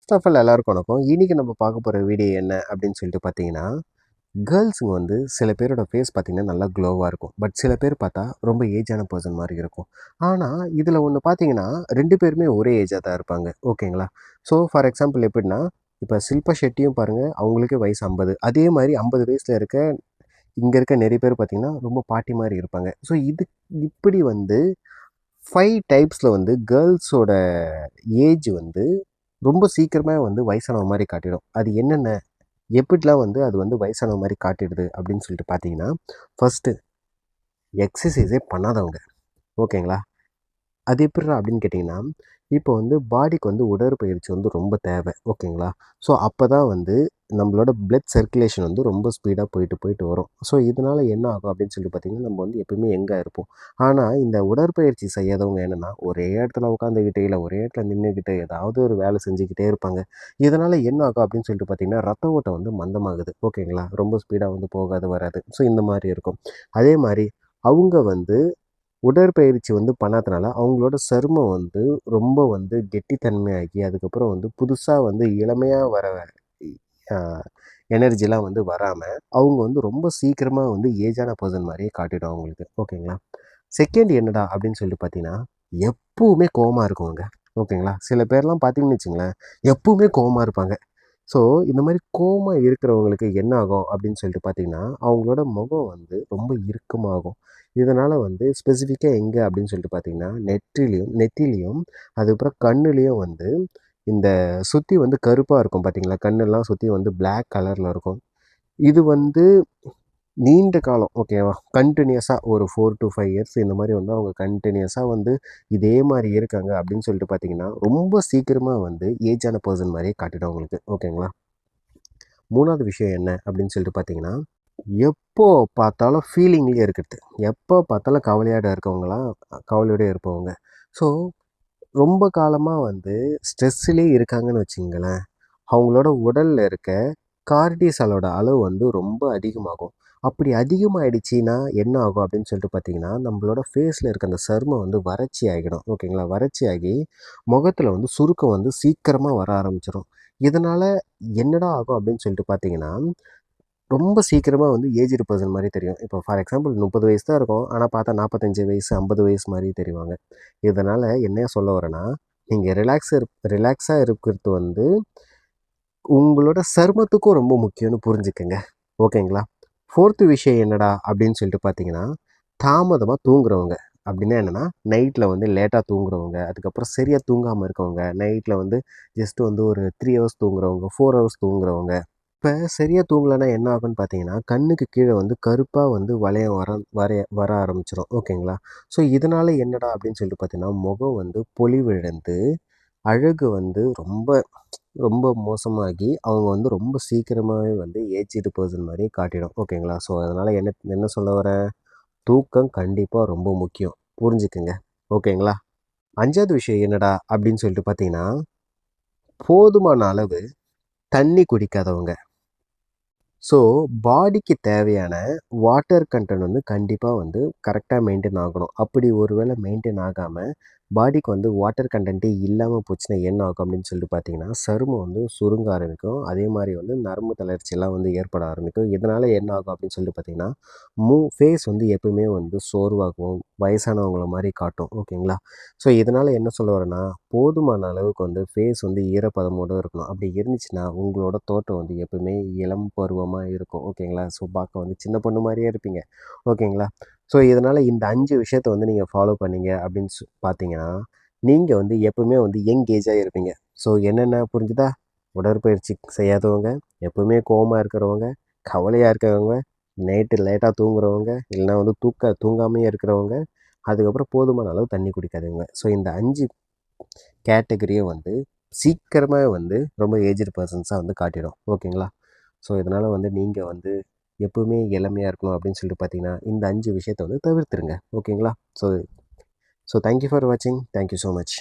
First of all எல்லாருக்கும் வணக்கம். இன்னைக்கு நம்ம பார்க்க போகிற வீடியோ என்ன அப்படின்னு சொல்லிட்டு பார்த்தீங்கன்னா, கேர்ள்ஸுங்க வந்து சில பேரோட ஃபேஸ் பார்த்தீங்கன்னா நல்லா க்ளோவாக இருக்கும். பட் சில பேர் பார்த்தா ரொம்ப ஏஜான பர்சன் மாதிரி இருக்கும். ஆனால் இதில் ஒன்று பார்த்தீங்கன்னா 2 பேருமே ஒரே ஏஜாக தான் இருப்பாங்க. ஓகேங்களா? ஸோ ஃபார் எக்ஸாம்பிள் எப்படின்னா, இப்போ ஷில்பா ஷெட்டியும் பாருங்கள், அவங்களுக்கே வயசு 50. அதே மாதிரி 50 வயசில் இருக்க இங்கே இருக்க நிறைய பேர் பார்த்தீங்கன்னா ரொம்ப பாட்டி மாதிரி இருப்பாங்க. ஸோ இப்படி வந்து 5 டைப்ஸில் வந்து கேர்ள்ஸோட ஏஜ் வந்து ரொம்ப சீக்கிரமே வந்து வயசானவ மாரி காட்டிடும். அது என்னென்ன? எப்படிலாம் வந்து அது வந்து வயசானவ மாரி காட்டிடுது அப்படின்னு சொல்லிட்டு பார்த்தீங்கன்னா, ஃபர்ஸ்ட்டு எக்ஸர்சைஸே பண்ணாதவங்க. ஓகேங்களா? அது எப்புட்றா அப்படின்னு கேட்டிங்கன்னா, இப்போ வந்து பாடிக்கு வந்து உடற்பயிற்சி வந்து ரொம்ப தேவை. ஓகேங்களா? ஸோ அப்போ தான் வந்து நம்மளோட பிளட் சர்க்குலேஷன் வந்து ரொம்ப ஸ்பீடாக போயிட்டு போயிட்டு வரும். ஸோ இதனால் என்ன ஆகும் அப்படின்னு சொல்லிட்டு பார்த்தீங்கன்னா, நம்ம வந்து எப்பவுமே யங்கா இருப்போம். ஆனால் இந்த உடற்பயிற்சி செய்யாதவங்க என்னென்னா, ஒரே இடத்துல உட்காந்துக்கிட்டு, இல்லை ஒரே இடத்துல நின்னுக்கிட்டு, ஏதாவது ஒரு வேலை செஞ்சுக்கிட்டே இருப்பாங்க. இதனால் என்ன ஆகும் அப்படின்னு சொல்லிட்டு பார்த்தீங்கன்னா, ரத்த ஓட்டம் வந்து மந்தமாகுது. ஓகேங்களா? ரொம்ப ஸ்பீடாக வந்து போகாது, வராது. ஸோ இந்த மாரி இருக்கும். அதே மாரி அவங்க வந்து உடற்பயிற்சி வந்து பண்ணாதனால, அவங்களோட சருமம் வந்து ரொம்ப வந்து கெட்டித்தன்மையாகி, அதுக்கப்புறம் வந்து புதுசா வந்து இளமையா வர அ எனர்ஜிலாம் வந்து வராம, அவங்க வந்து ரொம்ப சீக்கிரமா வந்து ஏஜான பெர்சன் மாரியே காட்டிடும் அவங்களுக்கு. ஓகேங்களா? செகண்ட் என்னடா அப்படின்னு சொல்லிட்டு பார்த்தீங்கன்னா, எப்பவுமே கோவமா இருக்கவங்க. ஓகேங்களா? சில பேர்லாம் பார்த்தீங்கன்னு வச்சுங்களேன், எப்பவுமே கோவமா இருப்பாங்க. ஸோ, இந்த மாரி கோவமா இருக்கிறவங்களுக்கு என்ன ஆகும் அப்படின்னு சொல்லிட்டு பார்த்தீங்கன்னா, அவங்களோட முகம் வந்து ரொம்ப இறுக்கமாகும். இதனால வந்து ஸ்பெசிஃபிக்கா எங்க அப்படின்னு சொல்லிட்டு பார்த்தீங்கன்னா, நெத்திலயும் அதுக்கப்புறம் கண்ணுலயும் வந்து இந்த சுத்தி வந்து கருப்பா இருக்கும் பார்த்தீங்களா? கண்ணெல்லாம் சுத்தி வந்து பிளாக் கலர்ல இருக்கும். இது வந்து நீண்ட காலம் ஓகேவா? கன்டினியூஸா ஒரு 4 டூ 5 இயர்ஸ் இந்த மாரி வந்து அவங்க கன்டினியூஸா வந்து இதே மாரி இருக்காங்க அப்படின்னு சொல்லிட்டு பார்த்தீங்கன்னா, ரொம்ப சீக்கிரமா வந்து ஏஜான பெர்சன் மாரியே காட்டிடும் அவங்களுக்கு. ஓகேங்களா? 3வது விஷயம் என்ன அப்படின்னு சொல்லிட்டு பார்த்தீங்கன்னா, எப்போ பார்த்தாலும் ஃபீலிங்லயே இருக்கிறது. எப்போ பார்த்தாலும் கவலையோட இருக்கவங்கலாம் கவலையோடயே இருப்பவங்க. ஸோ, ரொம்ப காலமா வந்து ஸ்ட்ரெஸ்ஸிலே இருக்காங்கன்னு வச்சுக்கங்களேன். அவங்களோட உடல்ல இருக்க கார்டிசாலோட அளவு வந்து ரொம்ப அதிகமாகும். அப்படி அதிகமாயிடுச்சுன்னா என்ன ஆகும் அப்படின்னு சொல்லிட்டு பார்த்தீங்கன்னா, நம்மளோட ஃபேஸ்ல இருக்க அந்த சருமம் வந்து வறட்சி ஆகிடும். ஓகேங்களா? வறட்சி ஆகி முகத்துல வந்து சுருக்கம் வந்து சீக்கிரமா வர ஆரம்பிச்சுரும். இதனால என்னடா ஆகும் அப்படின்னு சொல்லிட்டு பார்த்தீங்கன்னா, ரொம்ப சீக்கிரமா வந்து ஏஜ்டு பெர்சன் மாரி தெரியும். இப்போ ஃபார் எக்ஸாம்பிள் 30 வயசு தான் இருக்கும். ஆனா பார்த்தா 45 வயசு, 50 வயசு மாரி தெரிவாங்க. இதனால என்ன சொல்ல வரேன்னா, நீங்க ரிலாக்ஸா இருக்கிறது வந்து உங்களோட சருமத்துக்கும் ரொம்ப முக்கியம்னு புரிஞ்சுக்கங்க. ஓகேங்களா? 4த் விஷயம் என்னடா அப்படின்னு சொல்லிட்டு பார்த்தீங்கன்னா, தாமதமா தூங்குறவங்க. அப்படின்னா என்னன்னா, நைட்ல வந்து லேட்டா தூங்குறவங்க, அதுக்கப்புறம் சரியா தூங்காம இருக்கவங்க, நைட்ல வந்து ஜஸ்ட் வந்து ஒரு 3 ஹவர்ஸ் தூங்குறவங்க, 4 ஹவர்ஸ் தூங்குறவங்க. இப்ப சரியா தூங்கலன்னா என்ன ஆகும்ன்னு பார்த்தீங்கன்னா, கண்ணுக்கு கீழ வந்து கருப்பா வந்து வளையம் வர ஆரம்பிச்சுரும். ஓகேங்களா? ஸோ இதனால என்னடா அப்படின்னு சொல்லிட்டு பார்த்தீங்கன்னா, முகம் வந்து பொலிவிழந்து, அழகு வந்து ரொம்ப ரொம்ப மோசமாகி, அவங்க வந்து ரொம்ப சீக்கிரமாவே வந்து ஏஜ்டு பெர்சன் மாரி காட்டிடும். ஓகேங்களா? ஸோ அதனால என்ன என்ன சொல்ல வரேன்? தூக்கம் கண்டிப்பா ரொம்ப முக்கியம். புரிஞ்சுக்கங்க. ஓகேங்களா? 5வது விஷயம் என்னடா அப்படின்னு சொல்லிட்டு பார்த்தீங்கன்னா, போதுமான அளவு தண்ணி குடிக்காதவங்க. ஸோ, பாடிக்கு தேவையான வாட்டர் கன்டென்ட் வந்து கண்டிப்பா வந்து கரெக்ட்டா மெயின்டெயின் ஆகணும். அப்படி ஒரு வேள மெயின்டெயின் ஆகாம, பாடிக்கு வந்து வாட்டர் கன்டென்ட்டே இல்லாம போச்சுன்னா என்ன ஆகும் அப்படின்னு சொல்லிட்டு பார்த்தீங்கன்னா, சருமம் வந்து சுருங்க ஆரம்பிக்கும். அதே மாரி வந்து நரம்பு தளர்ச்சிலாம் வந்து ஏற்பட ஆரம்பிக்கும். இதனால என்ன ஆகும் அப்படின்னு சொல்லிட்டு பார்த்தீங்கன்னா, ஃபேஸ் வந்து எப்பவுமே வந்து சோர்வாகவும், வயசானவங்கள மாரி காட்டும். ஓகேங்களா? ஸோ, இதனால என்ன சொல்ல வரேன்னா, போதுமான அளவுக்கு வந்து ஃபேஸ் வந்து ஈரப்பதமோட இருக்கணும். அப்படி இருந்துச்சுன்னா, உங்களோட தோற்றம் வந்து எப்பவுமே இளம் பருவமா இருக்கும். ஓகேங்களா? ஸோ, பார்க்க வந்து சின்ன பொண்ணு மாரியே இருப்பீங்க. ஓகேங்களா? ஸோ, இதனால இந்த 5 விஷயத்த வந்து நீங்க ஃபாலோ பண்ணீங்க அப்படின்னு பார்த்தீங்கன்னா, நீங்க வந்து எப்பவுமே வந்து யங் ஏஜா இருப்பீங்க. ஸோ, என்னென்ன புரிஞ்சுதா? உடற்பயிற்சி செய்யாதவங்க, எப்பவுமே கோவமா இருக்கிறவங்க, கவலையா இருக்கிறவங்க, நைட்டு லேட்டா தூங்குறவங்க, இல்லைனா வந்து தூங்காமயே இருக்கிறவங்க, அதுக்கப்புறம் போதுமான அளவு தண்ணி குடிக்காதவங்க. ஸோ, இந்த 5 கேட்டகரியும் வந்து சீக்கிரமா வந்து ரொம்ப ஏஜ்டு பெர்சன்ஸா வந்து காட்டிடும். ஓகேங்களா? ஸோ, இதனால வந்து நீங்க வந்து எப்பவுமே இளமையா இருக்கணும் அப்படின்னு சொல்லிட்டு பார்த்தீங்கன்னா, இந்த 5 விஷயத்த வந்து தவிர்த்துருங்க. ஓகேங்களா? So so thank you for வாட்சிங். Thank you so much.